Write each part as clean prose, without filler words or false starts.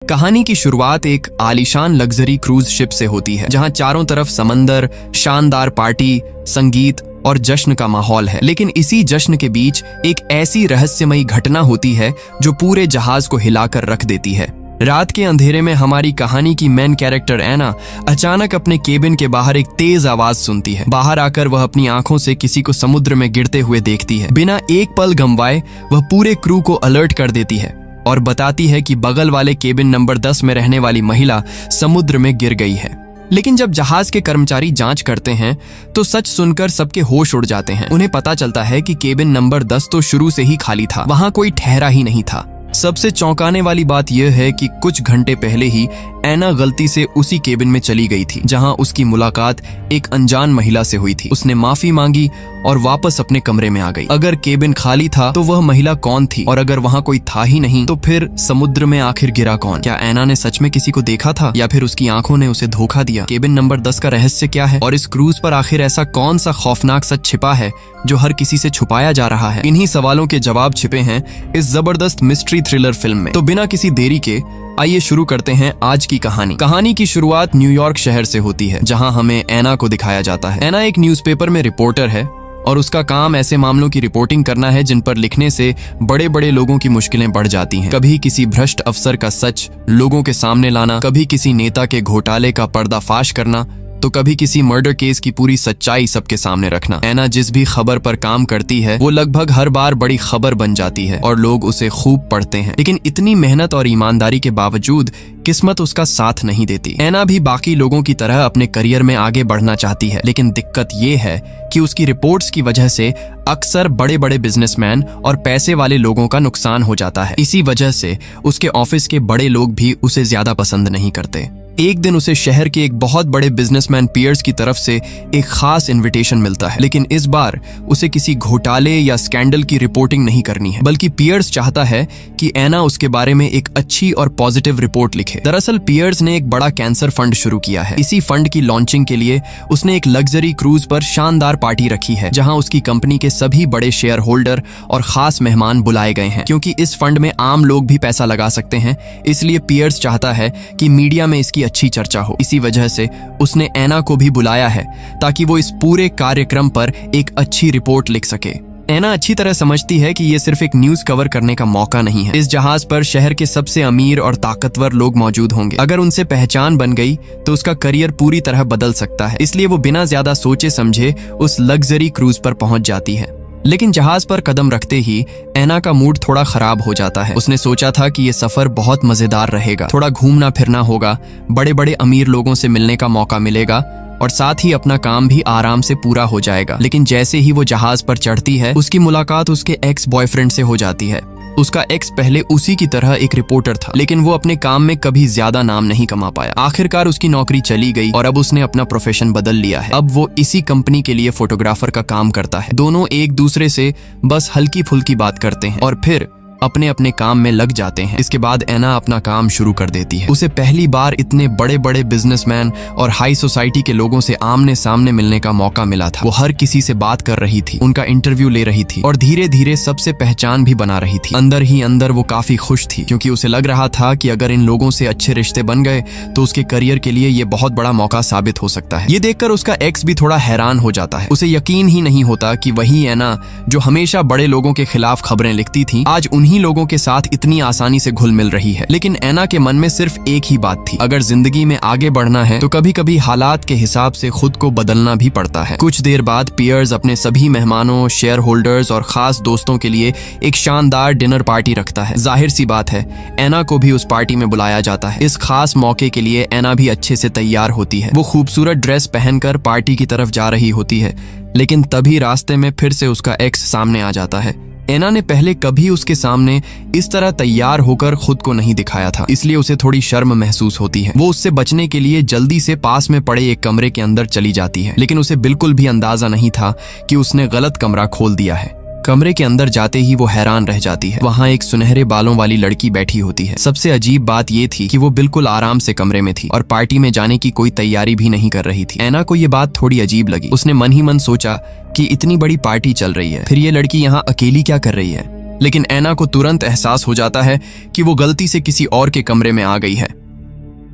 कहानी की शुरुआत एक आलीशान लग्जरी क्रूज शिप से होती है, जहां चारों तरफ समंदर, शानदार पार्टी, संगीत और जश्न का माहौल है। लेकिन इसी जश्न के बीच एक ऐसी रहस्यमयी घटना होती है जो पूरे जहाज को हिलाकर रख देती है। रात के अंधेरे में हमारी कहानी की मेन कैरेक्टर एना अचानक अपने केबिन के बाहर एक तेज आवाज सुनती है। बाहर आकर वह अपनी आंखों से किसी को समुद्र में गिरते हुए देखती है। बिना एक पल गंवाए वह पूरे क्रू को अलर्ट कर देती है और बताती है कि बगल वाले केबिन नंबर 10 में रहने वाली महिला समुद्र में गिर गई है। लेकिन जब जहाज के कर्मचारी जांच करते हैं तो सच सुनकर सबके होश उड़ जाते हैं। उन्हें पता चलता है कि केबिन नंबर 10 तो शुरू से ही खाली था, वहां कोई ठहरा ही नहीं था। सबसे चौंकाने वाली बात यह है कि कुछ घंटे पहले ही एना गलती से उसी केबिन में चली गई थी जहां उसकी मुलाकात एक अनजान महिला से हुई थी। उसने माफी मांगी और वापस अपने कमरे में आ गई। अगर केबिन खाली था तो वह महिला कौन थी, और अगर वहां कोई था ही नहीं तो फिर समुद्र में आखिर गिरा कौन? क्या एना ने सच में किसी को देखा था या फिर उसकी आंखों ने उसे धोखा दिया? केबिन नंबर 10 का रहस्य क्या है, और इस क्रूज पर आखिर ऐसा कौन सा खौफनाक सच छिपा है जो हर किसी से छुपाया जा रहा है? इन्हीं सवालों के जवाब छिपे हैं इस जबरदस्त मिस्ट्री थ्रिलर फिल्म में। तो बिना किसी देरी के आइए शुरू करते हैं आज की कहानी। कहानी की शुरुआत न्यूयॉर्क शहर से होती है, जहां हमें एना को दिखाया जाता है। एना एक न्यूज़पेपर में रिपोर्टर है और उसका काम ऐसे मामलों की रिपोर्टिंग करना है जिन पर लिखने से बड़े बड़े लोगों की मुश्किलें बढ़ जाती हैं। कभी किसी भ्रष्ट अफसर का सच लोगों के सामने लाना, कभी किसी नेता के घोटाले का पर्दाफाश करना, तो कभी किसी मर्डर केस की पूरी सच्चाई सबके सामने रखना। एना जिस भी खबर पर काम करती है वो लगभग हर बार बड़ी खबर बन जाती है और लोग उसे खूब पढ़ते हैं। लेकिन इतनी मेहनत और ईमानदारी के बावजूद किस्मत उसका साथ नहीं देती। एना भी बाकी लोगों की तरह अपने करियर में आगे बढ़ना चाहती है, लेकिन दिक्कत ये है कि उसकी रिपोर्ट्स की वजह से अक्सर बड़े बड़े बिजनेसमैन और पैसे वाले लोगों का नुकसान हो जाता है। इसी वजह से उसके ऑफिस के बड़े लोग भी उसे ज्यादा पसंद नहीं करते। एक दिन उसे शहर के एक बहुत बड़े बिजनेसमैन पियर्स की तरफ से एक खास इनविटेशन मिलता है, लेकिन इस बार उसे किसी घोटाले या स्कैंडल की रिपोर्टिंग नहीं करनी है, बल्कि पियर्स चाहता है कि एना उसके बारे में एक अच्छी और पॉजिटिव रिपोर्ट लिखे। दरअसल पियर्स ने एक बड़ा कैंसर फंड शुरू किया है। इसी फंड की लॉन्चिंग के लिए उसने एक लग्जरी क्रूज पर शानदार पार्टी रखी है, जहां उसकी कंपनी के सभी बड़े शेयर होल्डर और खास मेहमान बुलाए गए हैं। क्योंकि इस फंड में आम लोग भी पैसा लगा सकते हैं, इसलिए पियर्स चाहता है कि मीडिया में इसकी अच्छी चर्चा हो। इसी वजह से उसने एना को भी बुलाया है ताकि वो इस पूरे कार्यक्रम पर एक अच्छी रिपोर्ट लिख सके। एना अच्छी तरह समझती है कि ये सिर्फ एक न्यूज कवर करने का मौका नहीं है। इस जहाज पर शहर के सबसे अमीर और ताकतवर लोग मौजूद होंगे। अगर उनसे पहचान बन गई तो उसका करियर पूरी तरह बदल सकता है। इसलिए वो बिना ज्यादा सोचे समझे उस लग्जरी क्रूज पर पहुंच जाती है। लेकिन जहाज पर कदम रखते ही एना का मूड थोड़ा खराब हो जाता है। उसने सोचा था कि ये सफर बहुत मजेदार रहेगा, थोड़ा घूमना फिरना होगा, बड़े बड़े अमीर लोगों से मिलने का मौका मिलेगा और साथ ही अपना काम भी आराम से पूरा हो जाएगा। लेकिन जैसे ही वो जहाज पर चढ़ती है उसकी मुलाकात उसके एक्स बॉयफ्रेंड से हो जाती है। उसका एक्स पहले उसी की तरह एक रिपोर्टर था, लेकिन वो अपने काम में कभी ज्यादा नाम नहीं कमा पाया। आखिरकार उसकी नौकरी चली गई और अब उसने अपना प्रोफेशन बदल लिया है। अब वो इसी कंपनी के लिए फोटोग्राफर का काम करता है। दोनों एक दूसरे से बस हल्की फुल्की बात करते हैं और फिर अपने अपने काम में लग जाते हैं। इसके बाद एना अपना काम शुरू कर देती है। उसे पहली बार इतने बड़े बड़े बिजनेसमैन और हाई सोसाइटी के लोगों से आमने सामने मिलने का मौका मिला था। वो हर किसी से बात कर रही थी, उनका इंटरव्यू ले रही थी और धीरे धीरे सबसे पहचान भी बना रही थी। अंदर ही अंदर वो काफी खुश थी, क्योंकि उसे लग रहा था कि अगर इन लोगों से अच्छे रिश्ते बन गए तो उसके करियर के लिए ये बहुत बड़ा मौका साबित हो सकता है। ये देखकर उसका एक्स भी थोड़ा हैरान हो जाता है। उसे यकीन ही नहीं होता कि वही एना जो हमेशा बड़े लोगों के खिलाफ खबरें लिखती थी, आज उन्हीं लोगों के साथ इतनी आसानी से घुल मिल रही है। लेकिन एना के मन में सिर्फ एक ही बात थी, अगर जिंदगी में आगे बढ़ना है तो कभी कभी हालात के हिसाब से खुद को बदलना भी पड़ता है। कुछ देर बाद पियर्स अपने सभी मेहमानों, शेयर होल्डर्स और खास दोस्तों के लिए एक शानदार डिनर पार्टी रखता है। जाहिर सी बात है एना को भी उस पार्टी में बुलाया जाता है। इस खास मौके के लिए एना भी अच्छे से तैयार होती है। वो खूबसूरत ड्रेस पहनकर पार्टी की तरफ जा रही होती है, लेकिन तभी रास्ते में फिर से उसका एक्स सामने आ जाता है। एना ने पहले कभी उसके सामने इस तरह तैयार होकर खुद को नहीं दिखाया था, इसलिए उसे थोड़ी शर्म महसूस होती है। वो उससे बचने के लिए जल्दी से पास में पड़े एक कमरे के अंदर चली जाती है, लेकिन उसे बिल्कुल भी अंदाजा नहीं था कि उसने गलत कमरा खोल दिया है। कमरे के अंदर जाते ही वो हैरान रह जाती है। वहाँ एक सुनहरे बालों वाली लड़की बैठी होती है। सबसे अजीब बात ये थी कि वो बिल्कुल आराम से कमरे में थी और पार्टी में जाने की कोई तैयारी भी नहीं कर रही थी। एना को ये बात थोड़ी अजीब लगी। उसने मन ही मन सोचा कि इतनी बड़ी पार्टी चल रही है, फिर ये लड़की यहाँ अकेली क्या कर रही है। लेकिन ऐना को तुरंत एहसास हो जाता है कि वो गलती से किसी और के कमरे में आ गई है।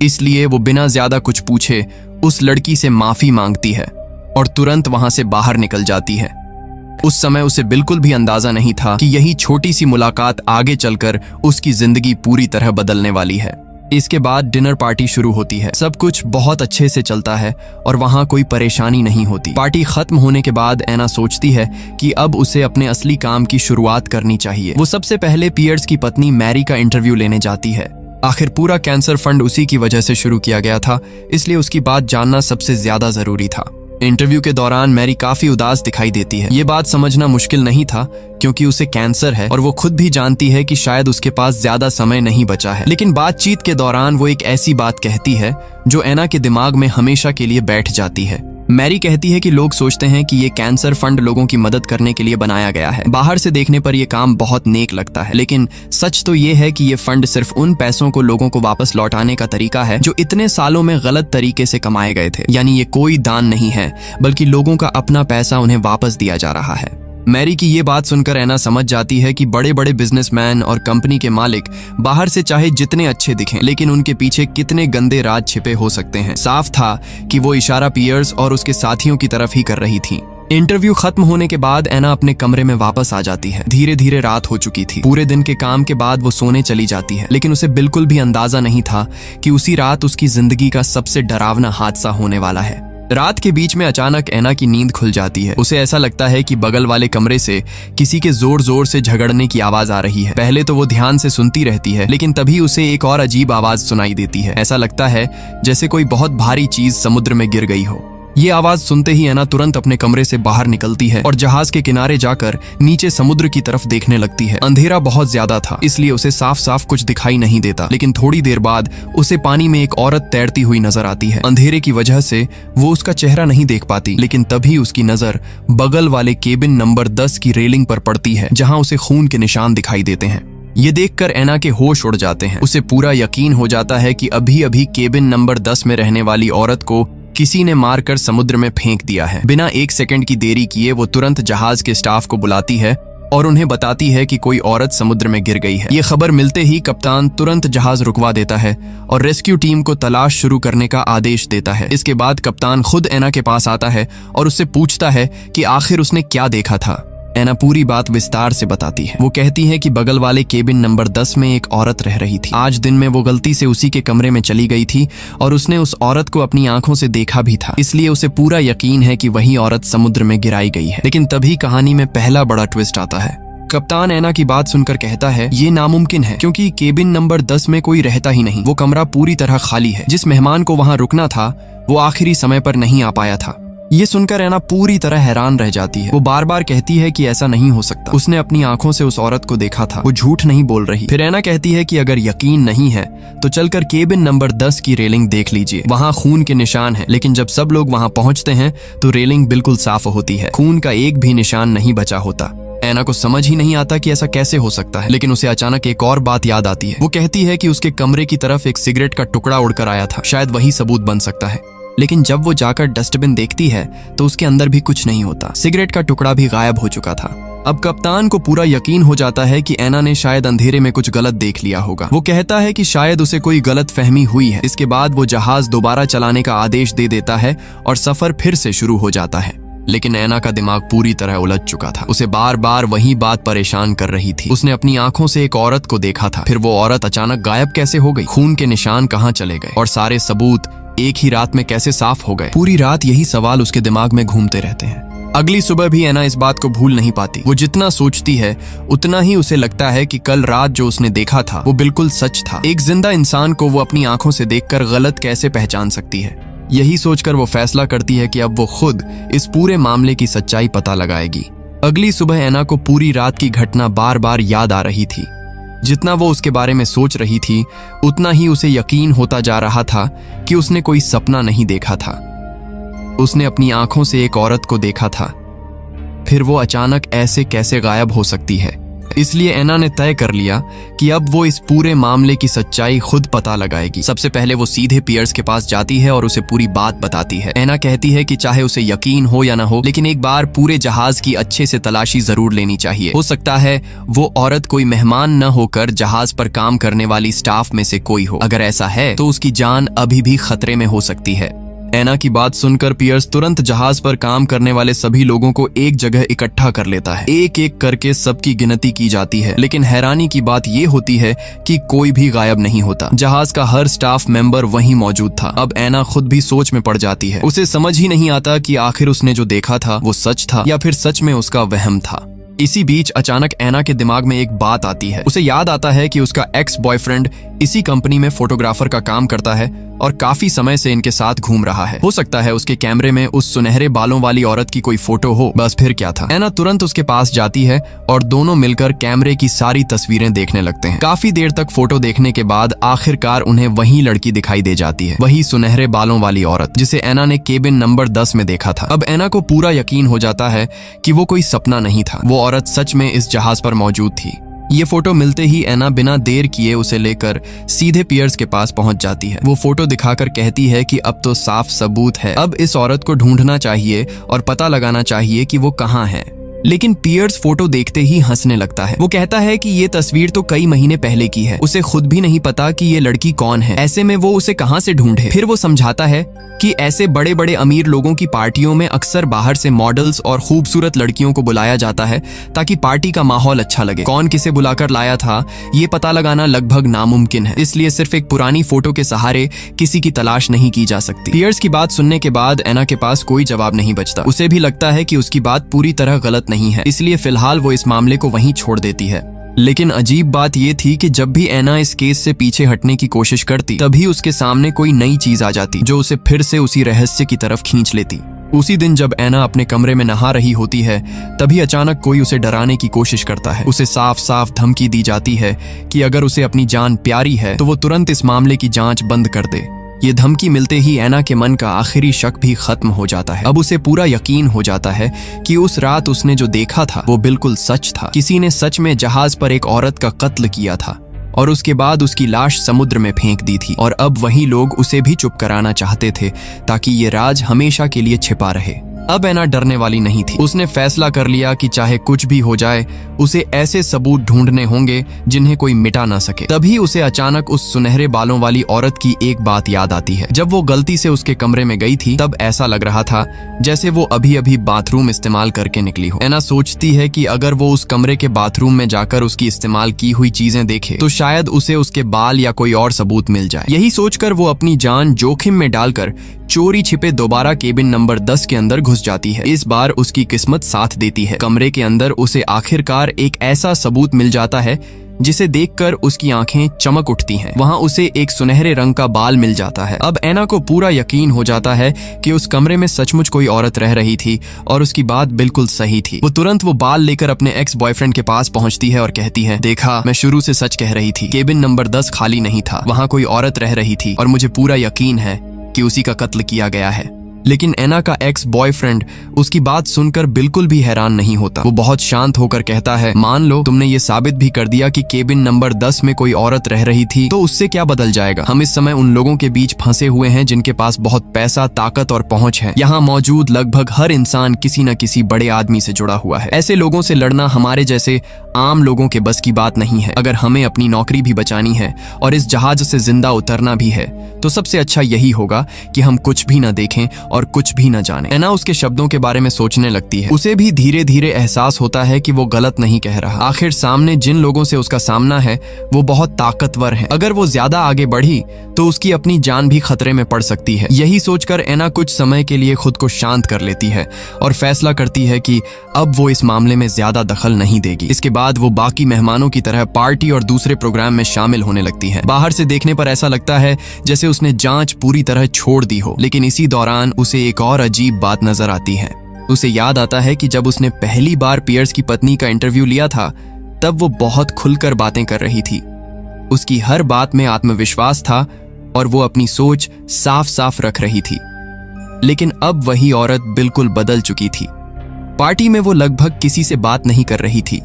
इसलिए वो बिना ज्यादा कुछ पूछे उस लड़की से माफी मांगती है और तुरंत वहां से बाहर निकल जाती है। उस समय उसे बिल्कुल भी अंदाजा नहीं था कि यही छोटी सी मुलाकात आगे चलकर उसकी जिंदगी पूरी तरह बदलने वाली है। इसके बाद डिनर पार्टी शुरू होती है। सब कुछ बहुत अच्छे से चलता है और वहां कोई परेशानी नहीं होती। पार्टी खत्म होने के बाद ऐना सोचती है कि अब उसे अपने असली काम की शुरुआत करनी चाहिए। वो सबसे पहले पियर्स की पत्नी मैरी का इंटरव्यू लेने जाती है। आखिर पूरा कैंसर फंड उसी की वजह से शुरू किया गया था, इसलिए उसकी बात जानना सबसे ज्यादा जरूरी था। इंटरव्यू के दौरान मैरी काफी उदास दिखाई देती है। ये बात समझना मुश्किल नहीं था क्योंकि उसे कैंसर है और वो खुद भी जानती है कि शायद उसके पास ज्यादा समय नहीं बचा है। लेकिन बातचीत के दौरान वो एक ऐसी बात कहती है जो ऐना के दिमाग में हमेशा के लिए बैठ जाती है। मैरी कहती है कि लोग सोचते हैं कि ये कैंसर फंड लोगों की मदद करने के लिए बनाया गया है। बाहर से देखने पर यह काम बहुत नेक लगता है, लेकिन सच तो ये है कि ये फंड सिर्फ उन पैसों को लोगों को वापस लौटाने का तरीका है जो इतने सालों में गलत तरीके से कमाए गए थे। यानी ये कोई दान नहीं है, बल्कि लोगों का अपना पैसा उन्हें वापस दिया जा रहा है। मैरी की ये बात सुनकर ऐना समझ जाती है कि बड़े बड़े बिजनेसमैन और कंपनी के मालिक बाहर से चाहे जितने अच्छे दिखें, लेकिन उनके पीछे कितने गंदे राज छिपे हो सकते हैं। साफ था कि वो इशारा पियर्स और उसके साथियों की तरफ ही कर रही थी। इंटरव्यू खत्म होने के बाद ऐना अपने कमरे में वापस आ जाती है। धीरे धीरे रात हो चुकी थी। पूरे दिन के काम के बाद वो सोने चली जाती है, लेकिन उसे बिल्कुल भी अंदाजा नहीं था कि उसी रात उसकी जिंदगी का सबसे डरावना हादसा होने वाला है। रात के बीच में अचानक ऐना की नींद खुल जाती है। उसे ऐसा लगता है कि बगल वाले कमरे से किसी के जोर जोर से झगड़ने की आवाज आ रही है। पहले तो वो ध्यान से सुनती रहती है, लेकिन तभी उसे एक और अजीब आवाज सुनाई देती है। ऐसा लगता है जैसे कोई बहुत भारी चीज समुद्र में गिर गई हो। ये आवाज सुनते ही ऐना तुरंत अपने कमरे से बाहर निकलती है और जहाज के किनारे जाकर नीचे समुद्र की तरफ देखने लगती है। अंधेरा बहुत ज्यादा था, इसलिए उसे साफ साफ कुछ दिखाई नहीं देता, लेकिन थोड़ी देर बाद उसे पानी में एक औरत तैरती हुई नजर आती है। अंधेरे की वजह से वो उसका चेहरा नहीं देख पाती, लेकिन तभी उसकी नजर बगल वाले केबिन नंबर 10 की रेलिंग पर पड़ती है, जहाँ उसे खून के निशान दिखाई देते हैं। ये देखकर ऐना के होश उड़ जाते हैं। उसे पूरा यकीन हो जाता है कि अभी अभी केबिन नंबर 10 में रहने वाली औरत को किसी ने मारकर समुद्र में फेंक दिया है। बिना एक सेकंड की देरी किए वो तुरंत जहाज के स्टाफ को बुलाती है और उन्हें बताती है कि कोई औरत समुद्र में गिर गई है। ये खबर मिलते ही कप्तान तुरंत जहाज रुकवा देता है और रेस्क्यू टीम को तलाश शुरू करने का आदेश देता है। इसके बाद कप्तान खुद ऐना के पास आता है और उससे पूछता है कि आखिर उसने क्या देखा था। ऐना पूरी बात विस्तार से बताती है। वो कहती है कि बगल वाले केबिन नंबर 10 में एक औरत रह रही थी। आज दिन में वो गलती से उसी के कमरे में चली गई थी और उसने उस औरत को अपनी आंखों से देखा भी था, इसलिए उसे पूरा यकीन है कि वही औरत समुद्र में गिराई गई है। लेकिन तभी कहानी में पहला बड़ा ट्विस्ट आता है। कप्तान ऐना की बात सुनकर कहता है ये नामुमकिन है, क्योंकि केबिन नंबर 10 में कोई रहता ही नहीं। वो कमरा पूरी तरह खाली है। जिस मेहमान को वहां रुकना था वो आखिरी समय पर नहीं आ पाया था। ये सुनकर ऐना पूरी तरह हैरान रह जाती है। वो बार बार कहती है कि ऐसा नहीं हो सकता, उसने अपनी आंखों से उस औरत को देखा था, वो झूठ नहीं बोल रही। फिर ऐना कहती है कि अगर यकीन नहीं है तो चलकर केबिन नंबर 10 की रेलिंग देख लीजिए, वहाँ खून के निशान है। लेकिन जब सब लोग वहाँ पहुँचते हैं तो रेलिंग बिल्कुल साफ होती है, खून का एक भी निशान नहीं बचा होता। ऐना को समझ ही नहीं आता कि ऐसा कैसे हो सकता है, लेकिन उसे अचानक एक और बात याद आती है। वो कहती है कि उसके कमरे की तरफ एक सिगरेट का टुकड़ा उड़कर आया था, शायद वही सबूत बन सकता है। लेकिन जब वो जाकर डस्टबिन देखती है तो उसके अंदर भी कुछ नहीं होता, सिगरेट का टुकड़ा भी गायब हो चुका था। अब कप्तान को पूरा यकीन हो जाता है कि ऐना ने शायद अंधेरे में कुछ गलत देख लिया होगा। वो कहता है कि शायद उसे कोई गलत फहमी हुई है। इसके बाद वो जहाज दोबारा चलाने का आदेश दे देता है और सफर फिर से शुरू हो जाता है। लेकिन ऐना का दिमाग पूरी तरह उलझ चुका था। उसे बार बार वही बात परेशान कर रही थी। उसने अपनी आंखों से एक औरत को देखा था, फिर वो औरत अचानक गायब कैसे हो गई, खून के निशान कहाँ चले गए और सारे सबूत एक ही रात में कैसे साफ हो गए। पूरी रात यही सवाल उसके दिमाग में घूमते रहते हैं। अगली सुबह भी ऐना इस बात को भूल नहीं पाती। वो जितना सोचती है उतना ही उसे लगता है कि कल रात जो उसने देखा था वो बिल्कुल सच था। एक जिंदा इंसान को वो अपनी आंखों से देखकर गलत कैसे पहचान सकती है। यही सोचकर वो फैसला करती है कि अब वो खुद इस पूरे मामले की सच्चाई पता लगाएगी। अगली सुबह ऐना को पूरी रात की घटना बार बार याद आ रही थी। जितना वो उसके बारे में सोच रही थी उतना ही उसे यकीन होता जा रहा था कि उसने कोई सपना नहीं देखा था। उसने अपनी आंखों से एक औरत को देखा था, फिर वो अचानक ऐसे कैसे गायब हो सकती है। इसलिए एना ने तय कर लिया कि अब वो इस पूरे मामले की सच्चाई खुद पता लगाएगी। सबसे पहले वो सीधे पियर्स के पास जाती है और उसे पूरी बात बताती है। एना कहती है कि चाहे उसे यकीन हो या ना हो, लेकिन एक बार पूरे जहाज की अच्छे से तलाशी जरूर लेनी चाहिए। हो सकता है वो औरत कोई मेहमान न होकर जहाज पर काम करने वाली स्टाफ में से कोई हो। अगर ऐसा है तो उसकी जान अभी भी खतरे में हो सकती है। एना की बात सुनकर पियर्स तुरंत जहाज पर काम करने वाले सभी लोगों को एक जगह इकट्ठा कर लेता है। एक एक करके सबकी गिनती की जाती है, लेकिन हैरानी की बात यह होती है कि कोई भी गायब नहीं होता। जहाज का हर स्टाफ मेंबर वहीं मौजूद था। अब एना खुद भी सोच में पड़ जाती है। उसे समझ ही नहीं आता कि आखिर उसने जो देखा था वो सच था या फिर सच में उसका वहम था। इसी बीच अचानक एना के दिमाग में एक बात आती है। उसे याद आता है कि उसका एक्स बॉयफ्रेंड इसी कंपनी में फोटोग्राफर का काम करता है और काफी समय से इनके साथ घूम रहा है। हो सकता है उसके कैमरे में उस सुनहरे बालों वाली औरत की कोई फोटो हो। बस फिर क्या था। एना तुरंत उसके पास जाती है और दोनों मिलकर कैमरे की सारी तस्वीरें देखने लगते हैं। काफी देर तक फोटो देखने के बाद आखिरकार उन्हें वही लड़की दिखाई दे जाती है, वही सुनहरे बालों वाली औरत जिसे एना ने केबिन नंबर 10 में देखा था। अब एना को पूरा यकीन हो जाता है कि वो कोई सपना नहीं था, वो औरत सच में इस जहाज पर मौजूद थी। ये फोटो मिलते ही एना बिना देर किए उसे लेकर सीधे पियर्स के पास पहुंच जाती है। वो फोटो दिखाकर कहती है कि अब तो साफ सबूत है, अब इस औरत को ढूंढना चाहिए और पता लगाना चाहिए कि वो कहाँ है। लेकिन पियर्स फोटो देखते ही हंसने लगता है। वो कहता है कि ये तस्वीर तो कई महीने पहले की है, उसे खुद भी नहीं पता कि ये लड़की कौन है, ऐसे में वो उसे कहां से ढूंढे। फिर वो समझाता है कि ऐसे बड़े बड़े अमीर लोगों की पार्टियों में अक्सर बाहर से मॉडल्स और खूबसूरत लड़कियों को बुलाया जाता है ताकि पार्टी का माहौल अच्छा लगे। कौन किसे बुलाकर लाया था ये पता लगाना लगभग नामुमकिन है, इसलिए सिर्फ एक पुरानी फोटो के सहारे किसी की तलाश नहीं की जा सकती। पियर्स की बात सुनने के बाद एना के पास कोई जवाब नहीं बचता। उसे भी लगता है कि उसकी बात पूरी तरह गलत नहीं है, इसलिए फिलहाल वो इस मामले को वहीं छोड़ देती है। लेकिन अजीब बात यह थी कि जब भी एना इस केस से पीछे हटने की कोशिश करती, तभी उसके सामने कोई नई चीज आ जाती जो उसे फिर से उसी रहस्य की तरफ खींच लेती। उसी दिन जब एना अपने कमरे में नहा रही होती है, तभी अचानक कोई उसे डराने की कोशिश करता है। उसे साफ साफ धमकी दी जाती है कि अगर उसे अपनी जान प्यारी है तो वो तुरंत इस मामले की जांच बंद कर दे। ये धमकी मिलते ही एना के मन का आखिरी शक भी खत्म हो जाता है। अब उसे पूरा यकीन हो जाता है कि उस रात उसने जो देखा था वो बिल्कुल सच था। किसी ने सच में जहाज पर एक औरत का कत्ल किया था और उसके बाद उसकी लाश समुद्र में फेंक दी थी, और अब वही लोग उसे भी चुप कराना चाहते थे ताकि ये राज हमेशा के लिए छिपा रहे। अब एना डरने वाली नहीं थी। उसने फैसला कर लिया कि चाहे कुछ भी हो जाए, उसे ऐसे सबूत ढूंढने होंगे जिन्हें कोई मिटा ना सके। तभी उसे अचानक उस सुनहरे बालों वाली औरत की एक बात याद आती है। जब वो गलती से उसके कमरे में गई थी तब ऐसा लग रहा था जैसे वो अभी अभी बाथरूम इस्तेमाल करके निकली हो। एना सोचती है कि अगर वो उस कमरे के बाथरूम में जाकर उसकी इस्तेमाल की हुई चीजें देखे तो शायद उसे उसके बाल या कोई और सबूत मिल जाए। यही सोचकर वो अपनी जान जोखिम में डालकर चोरी छिपे दोबारा केबिन नंबर 10 के अंदर घुस जाती है। इस बार उसकी किस्मत साथ देती है। कमरे के अंदर उसे आखिरकार एक ऐसा सबूत मिल जाता है जिसे देखकर उसकी आंखें चमक उठती हैं। वहां उसे एक सुनहरे रंग का बाल मिल जाता है। अब एना को पूरा यकीन हो जाता है कि उस कमरे में सचमुच कोई औरत रह रही थी और उसकी बात बिल्कुल सही थी। वो तुरंत वो बाल लेकर अपने एक्स बॉयफ्रेंड के पास पहुंचती है और कहती है, देखा, मैं शुरू से सच कह रही थी। केबिन नंबर 10 खाली नहीं था, वहां कोई औरत रह रही थी और मुझे पूरा यकीन है कि उसी का कत्ल किया गया है। लेकिन एना का एक्स बॉयफ्रेंड उसकी बात सुनकर बिल्कुल भी हैरान नहीं होता। वो बहुत शांत होकर कहता है, मान लो तुमने ये साबित भी कर दिया कि केबिन नंबर 10 में कोई औरत रह रही थी, तो उससे क्या बदल जाएगा? हम इस समय उन लोगों के बीच फंसे हुए हैं जिनके पास बहुत पैसा, ताकत और पहुंच है। यहाँ मौजूद लगभग हर इंसान किसी न किसी बड़े आदमी से जुड़ा हुआ है। ऐसे लोगों से लड़ना हमारे जैसे आम लोगों के बस की बात नहीं है। अगर हमें अपनी नौकरी भी बचानी है और इस जहाज से जिंदा उतरना भी है तो सबसे अच्छा यही होगा कि हम कुछ भी न देखें और कुछ भी न जाने। एना उसके शब्दों के बारे में सोचने लगती है। उसे भी धीरे धीरे एहसास होता है कि वो गलत नहीं कह रहा। आखिर सामने जिन लोगों से उसका सामना है वो बहुत ताकतवर हैं। अगर वो ज्यादा आगे बढ़ी तो उसकी अपनी जान भी खतरे में पड़ सकती है। यही सोचकर एना कुछ समय के लिए खुद को शांत कर लेती है और फैसला करती है कि अब वो इस मामले में ज्यादा दखल नहीं देगी। इसके बाद वो बाकी मेहमानों की तरह पार्टी और दूसरे प्रोग्राम में शामिल होने लगती है। बाहर से देखने पर ऐसा लगता है जैसे उसने जांच पूरी तरह छोड़ दी हो, लेकिन इसी दौरान उसे एक और अजीब बात नजर आती है। उसे याद आता है कि जब उसने पहली बार पियर्स की पत्नी का इंटरव्यू लिया था तब वो बहुत खुलकर बातें कर रही थी। उसकी हर बात में आत्मविश्वास था और वो अपनी सोच साफ साफ रख रही थी। लेकिन अब वही औरत बिल्कुल बदल चुकी थी। पार्टी में वो लगभग किसी से बात नहीं कर रही थी।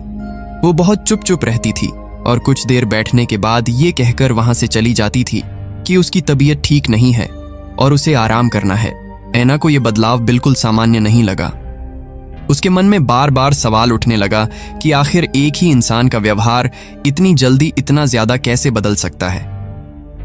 वो बहुत चुप चुप रहती थी और कुछ देर बैठने के बाद ये कहकर वहां से चली जाती थी कि उसकी तबीयत ठीक नहीं है और उसे आराम करना है। ऐना को यह बदलाव बिल्कुल सामान्य नहीं लगा। उसके मन में बार बार सवाल उठने लगा कि आखिर एक ही इंसान का व्यवहार इतनी जल्दी इतना ज्यादा कैसे बदल सकता है।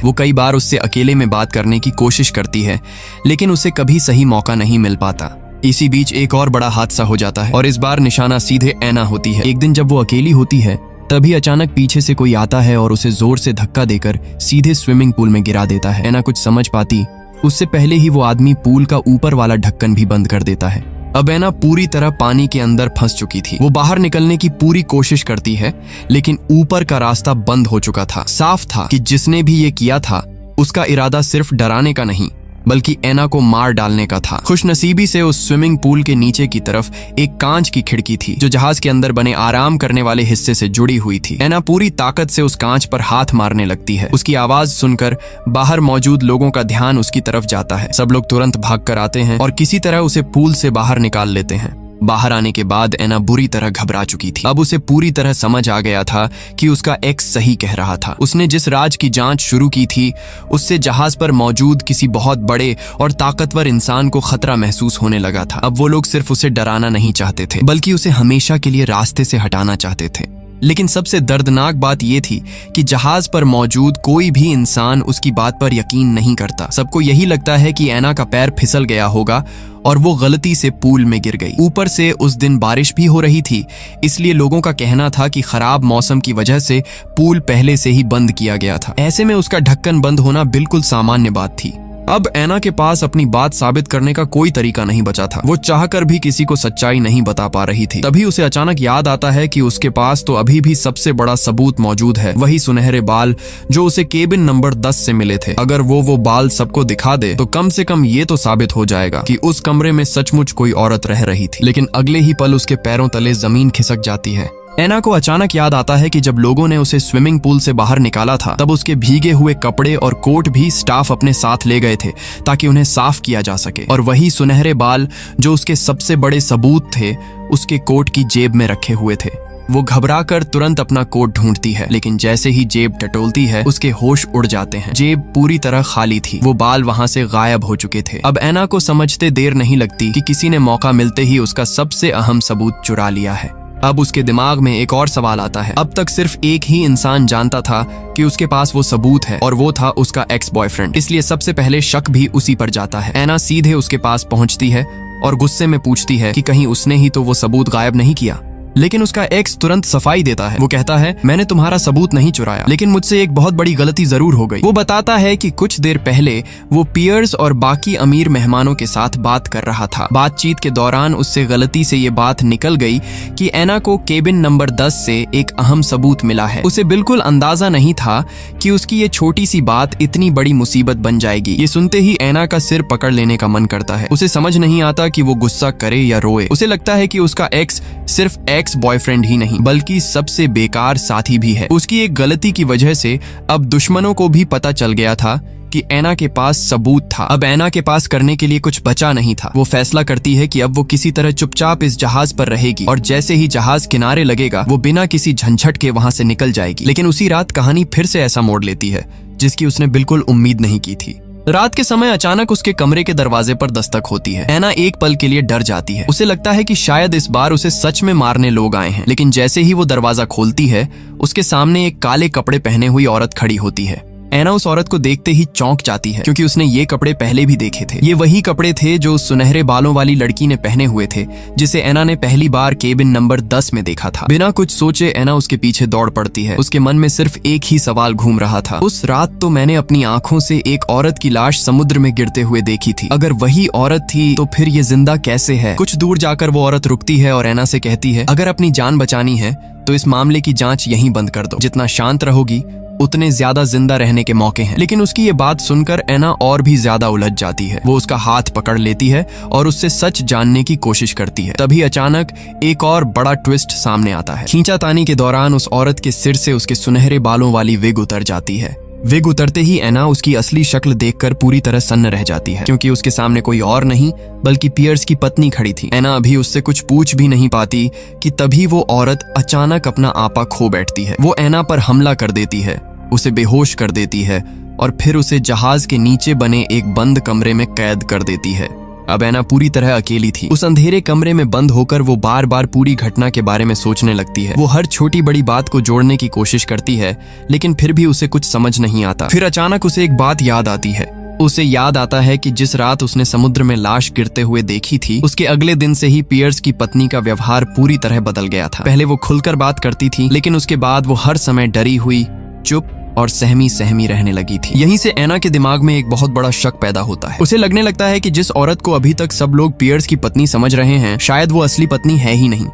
वो कई बार उससे अकेले में बात करने की कोशिश करती है, लेकिन उसे कभी सही मौका नहीं मिल पाता। इसी बीच एक और बड़ा हादसा हो जाता है और इस बार निशाना सीधे ऐना होती है। एक दिन जब वो अकेली होती है, तभी अचानक पीछे से कोई आता है और उसे जोर से धक्का देकर सीधे स्विमिंग पूल में गिरा देता है। ऐना कुछ समझ पाती उससे पहले ही वो आदमी पूल का ऊपर वाला ढक्कन भी बंद कर देता है। अब ऐना पूरी तरह पानी के अंदर फंस चुकी थी। वो बाहर निकलने की पूरी कोशिश करती है, लेकिन ऊपर का रास्ता बंद हो चुका था। साफ था कि जिसने भी ये किया था उसका इरादा सिर्फ डराने का नहीं बल्कि ऐना को मार डालने का था। खुशनसीबी से उस स्विमिंग पूल के नीचे की तरफ एक कांच की खिड़की थी जो जहाज के अंदर बने आराम करने वाले हिस्से से जुड़ी हुई थी। ऐना पूरी ताकत से उस कांच पर हाथ मारने लगती है। उसकी आवाज सुनकर बाहर मौजूद लोगों का ध्यान उसकी तरफ जाता है। सब लोग तुरंत भाग कर आते हैं और किसी तरह उसे पूल से बाहर निकाल लेते हैं। बाहर आने के बाद ऐना बुरी तरह घबरा चुकी थी। अब उसे पूरी तरह समझ आ गया था कि उसका एक्स सही कह रहा था। उसने जिस राज की जांच शुरू की थी उससे जहाज पर मौजूद किसी बहुत बड़े और ताकतवर इंसान को खतरा महसूस होने लगा था। अब वो लोग सिर्फ उसे डराना नहीं चाहते थे बल्कि उसे हमेशा के लिए रास्ते से हटाना चाहते थे। लेकिन सबसे दर्दनाक बात यह थी कि जहाज पर मौजूद कोई भी इंसान उसकी बात पर यकीन नहीं करता। सबको यही लगता है कि ऐना का पैर फिसल गया होगा और वो गलती से पूल में गिर गई। ऊपर से उस दिन बारिश भी हो रही थी, इसलिए लोगों का कहना था कि खराब मौसम की वजह से पूल पहले से ही बंद किया गया था। ऐसे में उसका ढक्कन बंद होना बिल्कुल सामान्य बात थी। अब ऐना के पास अपनी बात साबित करने का कोई तरीका नहीं बचा था। वो चाहकर भी किसी को सच्चाई नहीं बता पा रही थी। तभी उसे अचानक याद आता है कि उसके पास तो अभी भी सबसे बड़ा सबूत मौजूद है, वही सुनहरे बाल जो उसे केबिन नंबर 10 से मिले थे। अगर वो बाल सबको दिखा दे तो कम से कम ये तो साबित हो जाएगा कि उस कमरे में सचमुच कोई औरत रह रही थी। लेकिन अगले ही पल उसके पैरों तले जमीन खिसक जाती है। ऐना को अचानक याद आता है कि जब लोगों ने उसे स्विमिंग पूल से बाहर निकाला था तब उसके भीगे हुए कपड़े और कोट भी स्टाफ अपने साथ ले गए थे ताकि उन्हें साफ किया जा सके। और वही सुनहरे बाल जो उसके सबसे बड़े सबूत थे उसके कोट की जेब में रखे हुए थे। वो घबराकर तुरंत अपना कोट ढूंढती है, लेकिन जैसे ही जेब टटोलती है उसके होश उड़ जाते हैं। जेब पूरी तरह खाली थी। वो बाल वहां से गायब हो चुके थे। अब ऐना को समझते देर नहीं लगती कि किसी ने मौका मिलते ही उसका सबसे अहम सबूत चुरा लिया है। अब उसके दिमाग में एक और सवाल आता है। अब तक सिर्फ एक ही इंसान जानता था कि उसके पास वो सबूत है और वो था उसका एक्स बॉयफ्रेंड, इसलिए सबसे पहले शक भी उसी पर जाता है। ऐना सीधे उसके पास पहुंचती है और गुस्से में पूछती है कि कहीं उसने ही तो वो सबूत गायब नहीं किया। लेकिन उसका एक्स तुरंत सफाई देता है। वो कहता है, मैंने तुम्हारा सबूत नहीं चुराया, लेकिन मुझसे एक बहुत बड़ी गलती जरूर हो गई। वो बताता है कि कुछ देर पहले वो पियर्स और बाकी अमीर मेहमानों के साथ बात कर रहा था। बातचीत के दौरान उससे गलती से ये बात निकल गई कि ऐना को केबिन नंबर 10 से एक अहम सबूत मिला है। उसे बिल्कुल अंदाजा नहीं था कि उसकी ये छोटी सी बात इतनी बड़ी मुसीबत बन जाएगी। ये सुनते ही ऐना का सिर पकड़ लेने का मन करता है। उसे समझ नहीं आता कि वो गुस्सा करे या रोए। उसे लगता है कि उसका एक्स सिर्फ एक्स बॉयफ्रेंड ही नहीं बल्कि सबसे बेकार साथी भी है। उसकी एक गलती की वजह से अब दुश्मनों को भी पता चल गया था कि ऐना के पास सबूत था। अब ऐना के पास करने के लिए कुछ बचा नहीं था। वो फैसला करती है कि अब वो किसी तरह चुपचाप इस जहाज पर रहेगी और जैसे ही जहाज किनारे लगेगा वो बिना किसी झंझट के वहां से निकल जाएगी। लेकिन उसी रात कहानी फिर से ऐसा मोड़ लेती है जिसकी उसने बिल्कुल उम्मीद नहीं की थी। रात के समय अचानक उसके कमरे के दरवाजे पर दस्तक होती है। ऐना एक पल के लिए डर जाती है। उसे लगता है कि शायद इस बार उसे सच में मारने लोग आए हैं। लेकिन जैसे ही वो दरवाजा खोलती है उसके सामने एक काले कपड़े पहने हुई औरत खड़ी होती है। ऐना उस औरत को देखते ही चौंक जाती है क्योंकि उसने ये कपड़े पहले भी देखे थे। ये वही कपड़े थे जो उस सुनहरे बालों वाली लड़की ने पहने हुए थे जिसे ऐना ने पहली बार केबिन नंबर 10 में देखा था। बिना कुछ सोचे ऐना उसके पीछे दौड़ पड़ती है। उसके मन में सिर्फ एक ही सवाल घूम रहा था। उस रात तो मैंने अपनी आंखों से एक औरत की लाश समुद्र में गिरते हुए देखी थी। अगर वही औरत थी तो फिर ये जिंदा कैसे है? कुछ दूर जाकर वो औरत रुकती है और ऐना से कहती है, अगर अपनी जान बचानी है तो इस मामले की जांच यहीं बंद कर दो। जितना शांत रहोगी उतने ज्यादा जिंदा रहने के मौके हैं। लेकिन उसकी ये बात सुनकर ऐना और भी ज्यादा उलझ जाती है। वो उसका हाथ पकड़ लेती है और उससे सच जानने की कोशिश करती है। तभी अचानक एक और बड़ा ट्विस्ट सामने आता है। खींचातानी के दौरान उस औरत के सिर से उसके सुनहरे बालों वाली विग उतर जाती है। विग उतरते ही एना उसकी असली शक्ल देखकर पूरी तरह सन्न रह जाती है, क्योंकि उसके सामने कोई और नहीं बल्कि पियर्स की पत्नी खड़ी थी। एना अभी उससे कुछ पूछ भी नहीं पाती कि तभी वो औरत अचानक अपना आपा खो बैठती है। वो एना पर हमला कर देती है, उसे बेहोश कर देती है और फिर उसे जहाज के नीचे बने एक बंद कमरे में कैद कर देती है। अब एना पूरी तरह अकेली थी। उस अंधेरे कमरे में बंद होकर वो बार बार पूरी घटना के बारे में सोचने लगती है। वो हर छोटी बड़ी बात को जोड़ने की कोशिश करती है, लेकिन फिर भी उसे कुछ समझ नहीं आता। फिर अचानक उसे एक बात याद आती है। उसे याद आता है कि जिस रात उसने समुद्र में लाश गिरते हुए देखी थी, उसके अगले दिन से ही पियर्स की पत्नी का व्यवहार पूरी तरह बदल गया था। पहले वो खुलकर बात करती थी, लेकिन उसके बाद वो हर समय डरी हुई, चुप और सहमी सहमी रहने लगी थी। यहीं से एना के दिमाग में एक बहुत बड़ा शक पैदा होता है। उसे लगने लगता है कि जिस औरत को अभी तक सब लोग पियर्स की पत्नी समझ रहे हैं, शायद वो असली पत्नी है ही नहीं,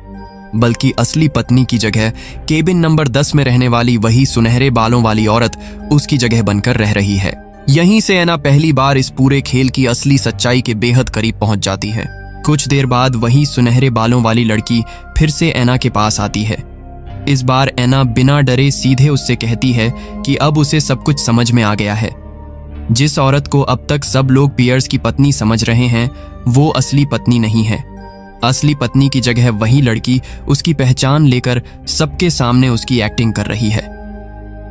बल्कि असली पत्नी की जगह केबिन नंबर 10 में रहने वाली वही सुनहरे बालों वाली औरत उसकी जगह बनकर रह रही है। यहीं से एना पहली बार इस पूरे खेल की असली सच्चाई के बेहद करीब पहुंच जाती है। कुछ देर बाद वही सुनहरे बालों वाली लड़की फिर से एना के पास आती है। इस बार एना बिना डरे सीधे उससे कहती है कि अब उसे सब कुछ समझ में आ गया है। जिस औरत को अब तक सब लोग पियर्स की पत्नी समझ रहे हैं, वो असली पत्नी नहीं है। असली पत्नी की जगह वही लड़की उसकी पहचान लेकर सबके सामने उसकी एक्टिंग कर रही है।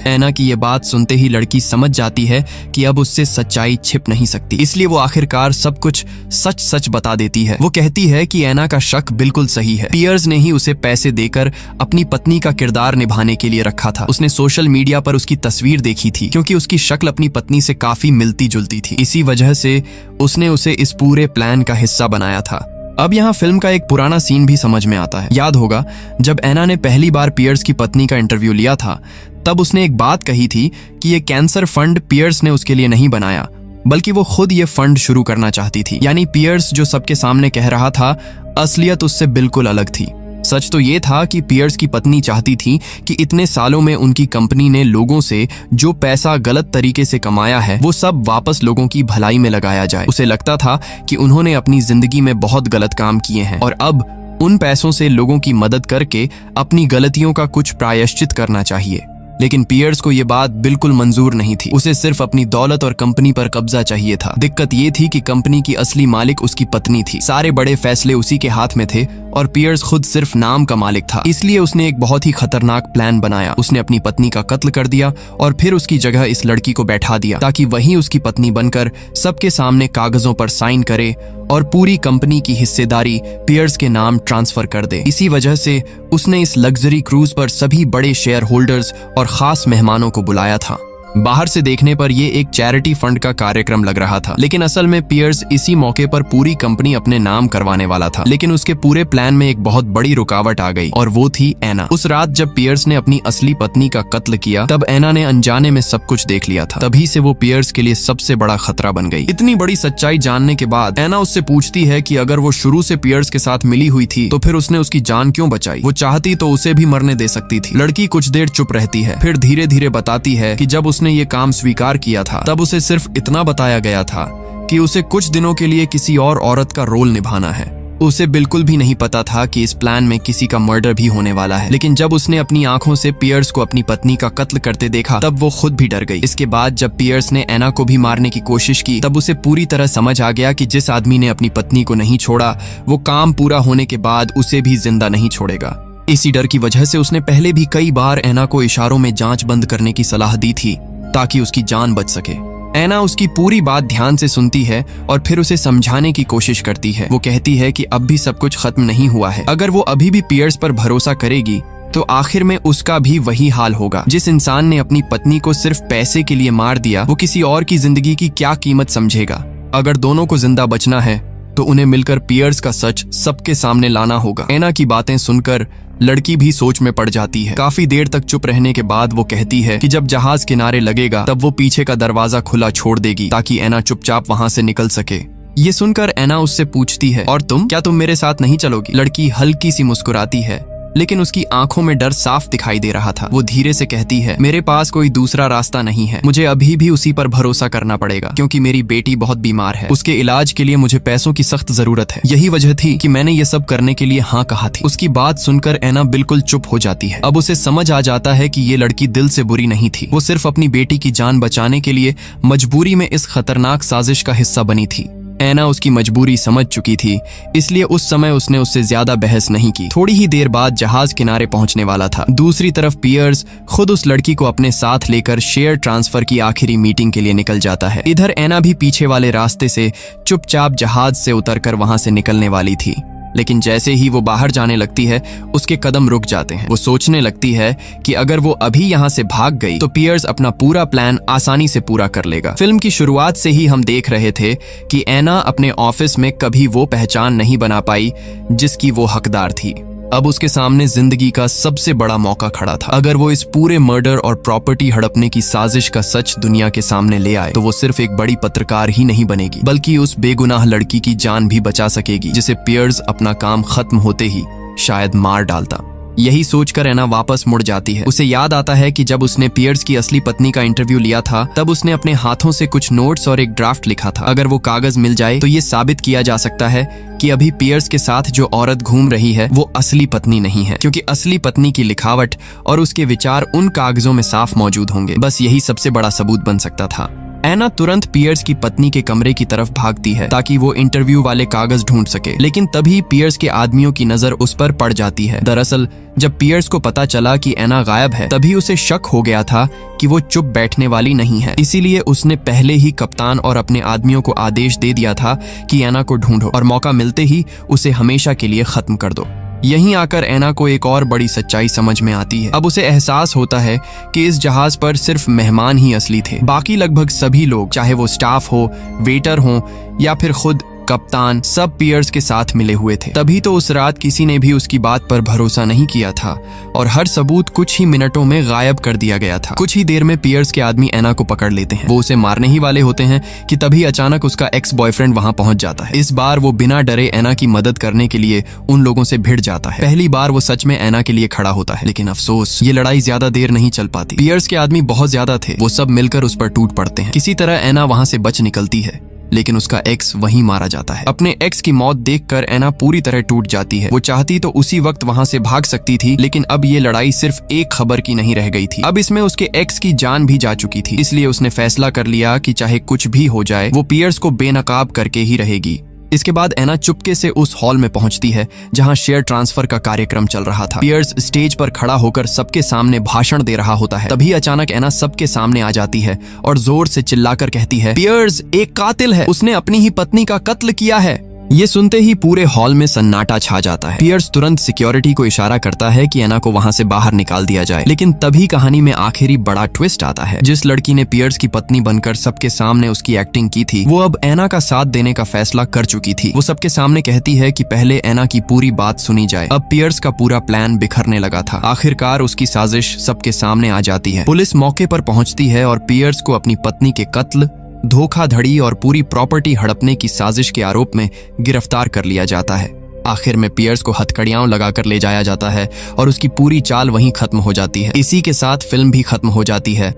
एना की ये बात सुनते ही लड़की समझ जाती है कि अब उससे सच्चाई छिप नहीं सकती, इसलिए वो आखिरकार सब कुछ सच सच बता देती है। वो कहती है कि एना का शक बिल्कुल सही है। पियर्स ने ही उसे पैसे देकर अपनी पत्नी का किरदार निभाने के लिए रखा था। उसने सोशल मीडिया पर उसकी तस्वीर देखी थी, क्योंकि उसकी शक्ल अपनी पत्नी से काफी मिलती जुलती थी। इसी वजह से उसने उसे इस पूरे प्लान का हिस्सा बनाया था। अब यहाँ फिल्म का एक पुराना सीन भी समझ में आता है। याद होगा जब एना ने पहली बार पियर्स की पत्नी का इंटरव्यू लिया था, तब उसने एक बात कही थी कि ये कैंसर फंड पियर्स ने उसके लिए नहीं बनाया, बल्कि वो खुद ये फंड शुरू करना चाहती थी। यानी पियर्स जो सबके सामने कह रहा था, असलियत उससे बिल्कुल अलग थी। सच तो ये था कि पियर्स की पत्नी चाहती थी कि इतने सालों में उनकी कंपनी ने लोगों से जो पैसा गलत तरीके से कमाया है, वो सब वापस लोगों की भलाई में लगाया जाए। उसे लगता था कि उन्होंने अपनी जिंदगी में बहुत गलत काम किए हैं और अब उन पैसों से लोगों की मदद करके अपनी गलतियों का कुछ प्रायश्चित करना चाहिए। लेकिन पियर्स को यह बात बिल्कुल मंजूर नहीं थी। उसे सिर्फ अपनी दौलत और कंपनी पर कब्जा चाहिए था। दिक्कत ये थी कि कंपनी की असली मालिक उसकी पत्नी थी। सारे बड़े फैसले उसी के हाथ में थे और पियर्स खुद सिर्फ नाम का मालिक था। इसलिए उसने एक बहुत ही खतरनाक प्लान बनाया। उसने अपनी पत्नी का कत्ल कर दिया और फिर उसकी जगह इस लड़की को बैठा दिया, ताकि वही उसकी पत्नी बनकर सबके सामने कागजों पर साइन करे और पूरी कंपनी की हिस्सेदारी पियर्स के नाम ट्रांसफर कर दे। इसी वजह से उसने इस लग्जरी क्रूज पर सभी बड़े शेयर होल्डर्स और खास मेहमानों को बुलाया था। बाहर से देखने पर यह एक चैरिटी फंड का कार्यक्रम लग रहा था, लेकिन असल में पियर्स इसी मौके पर पूरी कंपनी अपने नाम करवाने वाला था। लेकिन उसके पूरे प्लान में एक बहुत बड़ी रुकावट आ गई और वो थी एना। उस रात जब पियर्स ने अपनी असली पत्नी का कत्ल किया, तब एना ने अनजाने में सब कुछ देख लिया था। तभी से वो पियर्स के लिए सबसे बड़ा खतरा बन गई। इतनी बड़ी सच्चाई जानने के बाद एना उससे पूछती है कि अगर वो शुरू से पियर्स के साथ मिली हुई थी, तो फिर उसने उसकी जान क्यों बचाई? वो चाहती तो उसे भी मरने दे सकती थी। लड़की कुछ देर चुप रहती है, फिर धीरे धीरे बताती है कि जब उसने ये काम स्वीकार किया था, तब उसे सिर्फ इतना बताया गया था कि उसे कुछ दिनों के लिए किसी और औरत का रोल निभाना है। उसे बिल्कुल भी नहीं पता था कि इस प्लान में किसी का मर्डर भी होने वाला है। लेकिन जब उसने अपनी आंखों से पियर्स को अपनी पत्नी का कत्ल करते देखा, तब वो खुद भी डर गई। इसके बाद जब पियर्स ने एना को भी मारने की कोशिश की, तब उसे पूरी तरह समझ आ गया कि जिस आदमी ने अपनी पत्नी को नहीं छोड़ा, वो काम पूरा होने के बाद उसे भी जिंदा नहीं छोड़ेगा। इसी डर की वजह से उसने पहले भी कई बार एना को इशारों में जांच बंद करने की सलाह दी थी, ताकि उसकी जान बच सके। एना उसकी पूरी बात ध्यान से सुनती है और फिर उसे समझाने की कोशिश करती है। वो कहती है कि अब भी सब कुछ खत्म नहीं हुआ है। अगर वो अभी भी पियर्स पर भरोसा करेगी, तो आखिर में उसका भी वही हाल होगा। जिस इंसान ने अपनी पत्नी को सिर्फ पैसे के लिए मार दिया, वो किसी और की जिंदगी की क्या कीमत समझेगा? अगर दोनों को जिंदा बचना है, तो उन्हें मिलकर पियर्स का सच सबके सामने लाना होगा। एना की बातें सुनकर लड़की भी सोच में पड़ जाती है। काफी देर तक चुप रहने के बाद वो कहती है कि जब जहाज किनारे लगेगा, तब वो पीछे का दरवाजा खुला छोड़ देगी, ताकि एना चुपचाप वहां से निकल सके। ये सुनकर एना उससे पूछती है, और तुम? क्या तुम मेरे साथ नहीं चलोगी? लड़की हल्की सी मुस्कुराती है लेकिन उसकी आंखों में डर साफ दिखाई दे रहा था। वो धीरे से कहती है, मेरे पास कोई दूसरा रास्ता नहीं है, मुझे अभी भी उसी पर भरोसा करना पड़ेगा क्योंकि मेरी बेटी बहुत बीमार है। उसके इलाज के लिए मुझे पैसों की सख्त जरूरत है। यही वजह थी कि मैंने ये सब करने के लिए हाँ कहा थी। उसकी बात सुनकर ऐना बिल्कुल चुप हो जाती है। अब उसे समझ आ जाता है कि ये लड़की दिल से बुरी नहीं थी, वो सिर्फ अपनी बेटी की जान बचाने के लिए मजबूरी में इस खतरनाक साजिश का हिस्सा बनी थी। ऐना उसकी मजबूरी समझ चुकी थी, इसलिए उस समय उसने उससे ज्यादा बहस नहीं की। थोड़ी ही देर बाद जहाज किनारे पहुंचने वाला था। दूसरी तरफ पियर्स खुद उस लड़की को अपने साथ लेकर शेयर ट्रांसफर की आखिरी मीटिंग के लिए निकल जाता है। इधर ऐना भी पीछे वाले रास्ते से चुपचाप जहाज से उतरकर वहां से निकलने वाली थी, लेकिन जैसे ही वो बाहर जाने लगती है उसके कदम रुक जाते हैं। वो सोचने लगती है कि अगर वो अभी यहाँ से भाग गई तो पियर्स अपना पूरा प्लान आसानी से पूरा कर लेगा। फिल्म की शुरुआत से ही हम देख रहे थे कि ऐना अपने ऑफिस में कभी वो पहचान नहीं बना पाई जिसकी वो हकदार थी। अब उसके सामने जिंदगी का सबसे बड़ा मौका खड़ा था। अगर वो इस पूरे मर्डर और प्रॉपर्टी हड़पने की साजिश का सच दुनिया के सामने ले आए तो वो सिर्फ एक बड़ी पत्रकार ही नहीं बनेगी, बल्कि उस बेगुनाह लड़की की जान भी बचा सकेगी जिसे पियर्स अपना काम खत्म होते ही शायद मार डालता। यही सोचकर ऐना वापस मुड़ जाती है। उसे याद आता है कि जब उसने पियर्स की असली पत्नी का इंटरव्यू लिया था तब उसने अपने हाथों से कुछ नोट्स और एक ड्राफ्ट लिखा था। अगर वो कागज मिल जाए तो ये साबित किया जा सकता है कि अभी पियर्स के साथ जो औरत घूम रही है वो असली पत्नी नहीं है, क्योंकि असली पत्नी की लिखावट और उसके विचार उन कागजों में साफ मौजूद होंगे। बस यही सबसे बड़ा सबूत बन सकता था। ऐना तुरंत पियर्स की पत्नी के कमरे की तरफ भागती है ताकि वो इंटरव्यू वाले कागज ढूंढ सके, लेकिन तभी पियर्स के आदमियों की नजर उस पर पड़ जाती है। दरअसल जब पियर्स को पता चला कि ऐना गायब है तभी उसे शक हो गया था कि वो चुप बैठने वाली नहीं है। इसीलिए उसने पहले ही कप्तान और अपने आदमियों को आदेश दे दिया था कि ऐना को ढूंढो और मौका मिलते ही उसे हमेशा के लिए खत्म कर दो। यहीं आकर ऐना को एक और बड़ी सच्चाई समझ में आती है। अब उसे एहसास होता है कि इस जहाज पर सिर्फ मेहमान ही असली थे, बाकी लगभग सभी लोग, चाहे वो स्टाफ हो, वेटर हो या फिर खुद कप्तान, सब पियर्स के साथ मिले हुए थे। तभी तो उस रात किसी ने भी उसकी बात पर भरोसा नहीं किया था और हर सबूत कुछ ही मिनटों में गायब कर दिया गया था। कुछ ही देर में पियर्स के आदमी ऐना को पकड़ लेते हैं। वो उसे मारने ही वाले होते हैं कि तभी अचानक उसका एक्स बॉयफ्रेंड वहां पहुंच जाता है। इस बार वो बिना डरे ऐना की मदद करने के लिए उन लोगों से भिड़ जाता है। पहली बार वो सच में ऐना के लिए खड़ा होता है, लेकिन अफसोस ये लड़ाई ज्यादा देर नहीं चल पाती। पियर्स के आदमी बहुत ज्यादा थे, वो सब मिलकर उस पर टूट पड़ते हैं। किसी तरह ऐना वहां से बच निकलती है, लेकिन उसका एक्स वहीं मारा जाता है। अपने एक्स की मौत देखकर ऐना पूरी तरह टूट जाती है। वो चाहती तो उसी वक्त वहां से भाग सकती थी, लेकिन अब ये लड़ाई सिर्फ एक खबर की नहीं रह गई थी। अब इसमें उसके एक्स की जान भी जा चुकी थी, इसलिए उसने फैसला कर लिया कि चाहे कुछ भी हो जाए वो पियर्स को बेनकाब करके ही रहेगी। इसके बाद ऐना चुपके से उस हॉल में पहुंचती है जहां शेयर ट्रांसफर का कार्यक्रम चल रहा था। पियर्स स्टेज पर खड़ा होकर सबके सामने भाषण दे रहा होता है। तभी अचानक ऐना सबके सामने आ जाती है और जोर से चिल्लाकर कहती है, पियर्स एक कातिल है, उसने अपनी ही पत्नी का कत्ल किया है। ये सुनते ही पूरे हॉल में सन्नाटा छा जाता है। पियर्स तुरंत सिक्योरिटी को इशारा करता है कि ऐना को वहां से बाहर निकाल दिया जाए, लेकिन तभी कहानी में आखिरी बड़ा ट्विस्ट आता है। जिस लड़की ने पियर्स की पत्नी बनकर सबके सामने उसकी एक्टिंग की थी वो अब ऐना का साथ देने का फैसला कर चुकी थी। वो सबके सामने कहती है कि पहले ऐना की पूरी बात सुनी जाए। अब पियर्स का पूरा प्लान बिखरने लगा था। आखिरकार उसकी साजिश सबके सामने आ जाती है। पुलिस मौके पर पहुंचती है और पियर्स को अपनी पत्नी के कत्ल, धोखाधड़ी और पूरी प्रॉपर्टी हड़पने की साजिश के आरोप में गिरफ्तार कर लिया जाता है। आखिर में पियर्स को हथकड़ियां लगाकर ले जाया जाता है और उसकी पूरी चाल वहीं खत्म हो जाती है। इसी के साथ फिल्म भी खत्म हो जाती है।